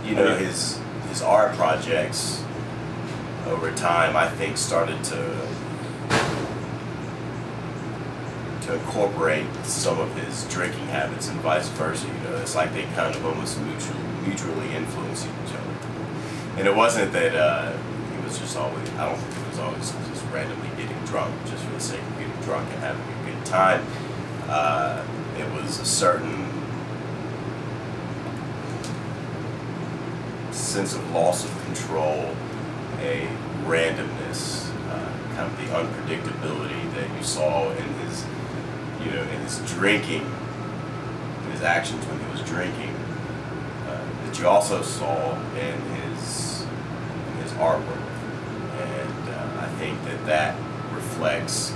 you know, his art projects over time, I think, started to incorporate some of his drinking habits and vice versa. You know, it's like they kind of almost mutually influence each other. And it wasn't that he was just always, I don't think he was always just randomly getting drunk just for the sake of getting drunk and having a good time. It was a certain sense of loss of control, a randomness, kind of the unpredictability that you saw in his, you know, in his drinking, in his actions when he was drinking, that you also saw in his artwork. And I think that reflects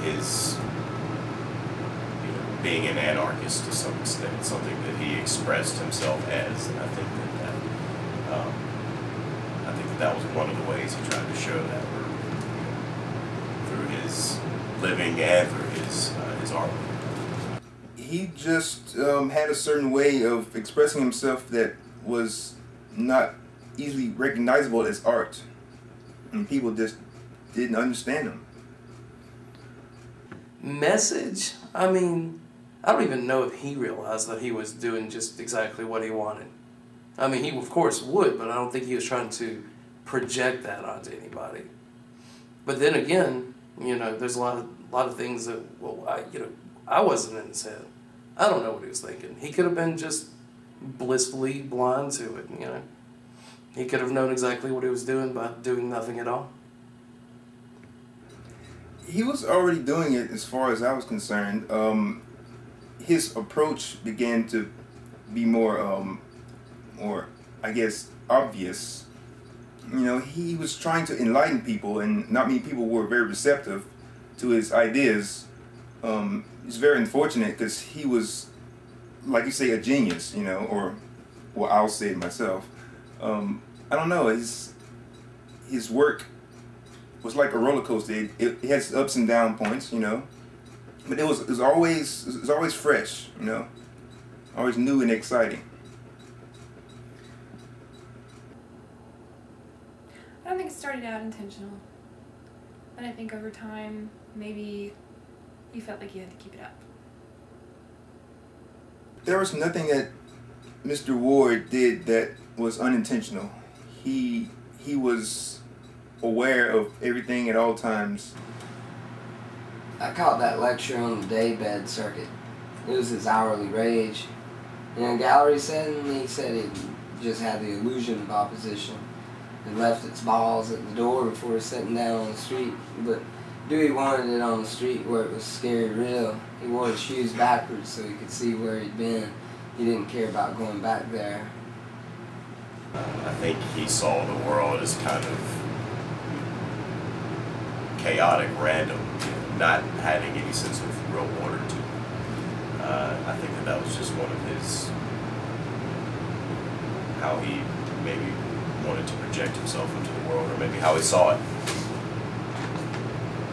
his, you know, being an anarchist to some extent, something that he expressed himself as. And I think that was one of the ways he tried to show that, through his living and through his art. He just had a certain way of expressing himself that was not easily recognizable as art, and people just didn't understand him. Message? I mean, I don't even know if he realized that he was doing just exactly what he wanted. I mean, he of course would, but I don't think he was trying to project that onto anybody. But then again, you know, there's a lot of things that, well, I wasn't in his head. I don't know what he was thinking. He could have been just blissfully blind to it, you know. He could have known exactly what he was doing by doing nothing at all. He was already doing it as far as I was concerned. His approach began to be more, I guess, obvious. You know, he was trying to enlighten people, and not many people were very receptive to his ideas. It's very unfortunate because he was, like you say, a genius, you know, or well, I'll say it myself. I don't know, his work was like a roller coaster. It has ups and down points, you know, but it was always fresh, you know, always new and exciting. I don't think it started out intentional, but I think over time, maybe you felt like you had to keep it up. There was nothing that Mr. Ward did that was unintentional. He was aware of everything at all times. I caught that lecture on the daybed circuit. It was his hourly rage. In a gallery setting, he said it just had the illusion of opposition. It left its balls at the door before sitting down on the street, but Dewey wanted it on the street where it was scary real. He wore his shoes backwards so he could see where he'd been. He didn't care about going back there. I think he saw the world as kind of chaotic, random, not having any sense of real order to it. I think that was just one of his, how he maybe wanted to project himself into the world, or maybe how he saw it.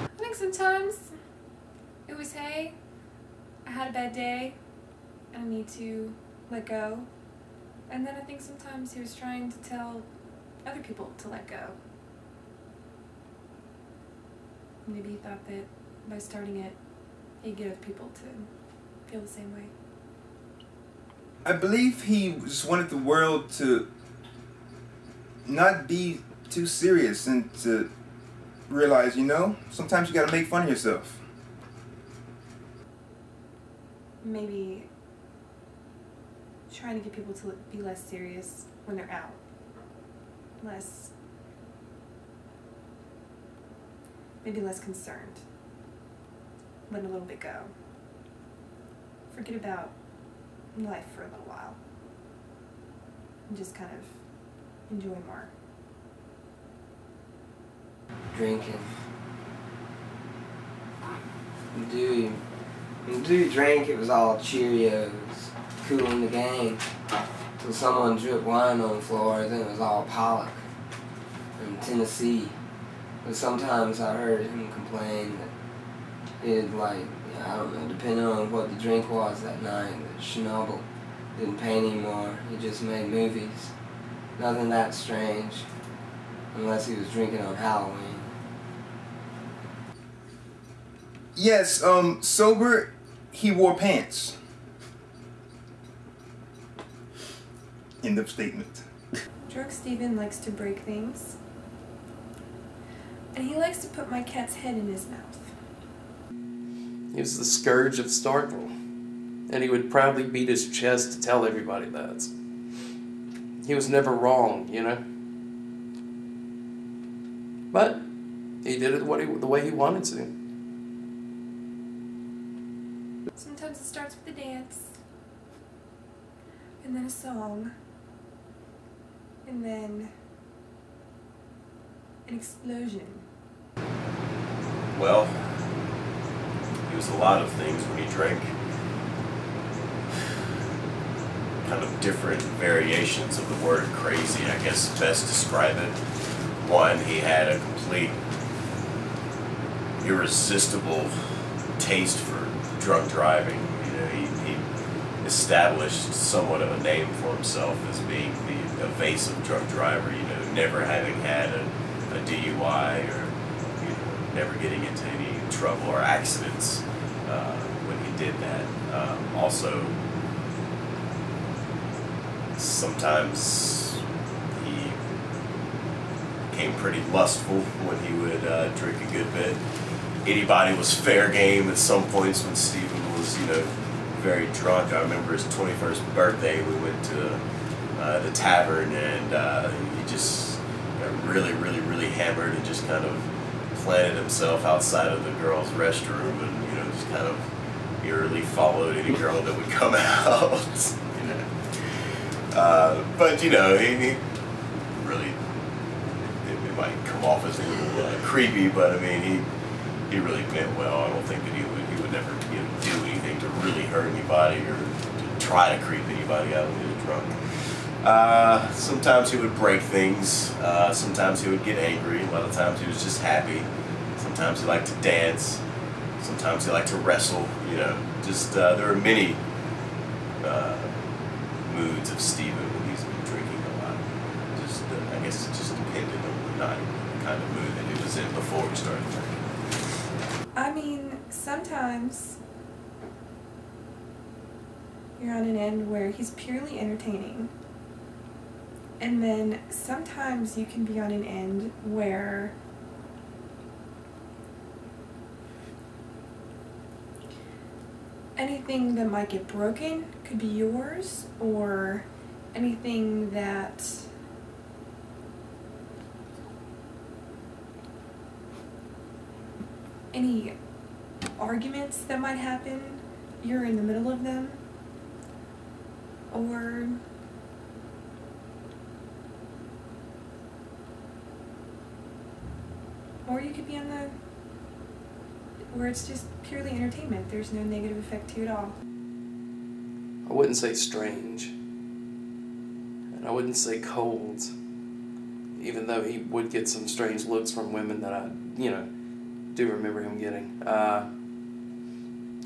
I think sometimes it was, hey, I had a bad day, I need to let go. And then I think sometimes he was trying to tell other people to let go. Maybe he thought that by starting it, he'd get other people to feel the same way. I believe he just wanted the world to not be too serious and to realize, you know, sometimes you gotta make fun of yourself. Maybe trying to get people to be less serious when they're out. Maybe less concerned. Let a little bit go. Forget about life for a little while. And just kind of enjoy more. Drinking. When Dewey drank, it was all Cheerios, cooling the gang. Till someone dripped wine on the floor, then it was all Pollock from Tennessee. But sometimes I heard him complain that he'd, like, I don't know, depending on what the drink was that night, that Schnabel didn't paint anymore. He just made movies. Nothing that strange, unless he was drinking on Halloween. Yes, sober, he wore pants. End of statement. Drunk Steven likes to break things. And he likes to put my cat's head in his mouth. He was the scourge of Starkville, and he would proudly beat his chest to tell everybody that. He was never wrong, you know? But he did it the way he wanted to. Sometimes it starts with a dance, and then a song, and then an explosion. Well, he was a lot of things when he drank. Kind of different variations of the word crazy, I guess best describe it. One, he had a complete irresistible taste for drunk driving. You know, he established somewhat of a name for himself as being the evasive drunk driver, you know, never having had a DUI or, you know, never getting into any trouble or accidents when he did that. Also, sometimes he became pretty lustful when he would drink a good bit. Anybody was fair game at some points when Steven was, you know, very drunk. I remember his 21st birthday, we went to the tavern, and he just got really, really, really hammered and just kind of planted himself outside of the girls' restroom and, you know, just kind of eerily followed any girl that would come out, you know. But, you know, he really, it might come off as a little creepy, but I mean, he really meant well. I don't think that he would never, you know, do anything to really hurt anybody or to try to creep anybody out when he was drunk. Sometimes he would break things. Sometimes he would get angry. A lot of times he was just happy. Sometimes he liked to dance. Sometimes he liked to wrestle. You know, just there are many moods of Steven when he's been drinking a lot. Just I guess it just depended on the night, the kind of mood that he was in before he started drinking. I mean, sometimes you're on an end where he's purely entertaining. And then sometimes you can be on an end where anything that might get broken could be yours, or anything that any arguments that might happen, you're in the middle of them, or you could be on the where it's just purely entertainment. There's no negative effect to it at all. I wouldn't say strange, and I wouldn't say cold, even though he would get some strange looks from women that I, you know, do remember him getting.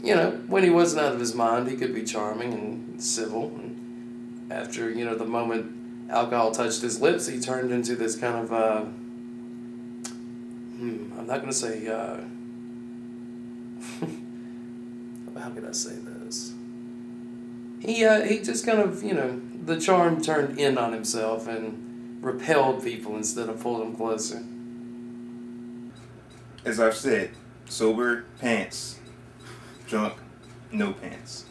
You know, when he wasn't out of his mind, he could be charming and civil. And after, you know, the moment alcohol touched his lips, he turned into this kind of, I'm not going to say, how could I say this? He just kind of, you know, the charm turned in on himself and repelled people instead of pulled them closer. As I've said, sober, pants. Drunk, no pants.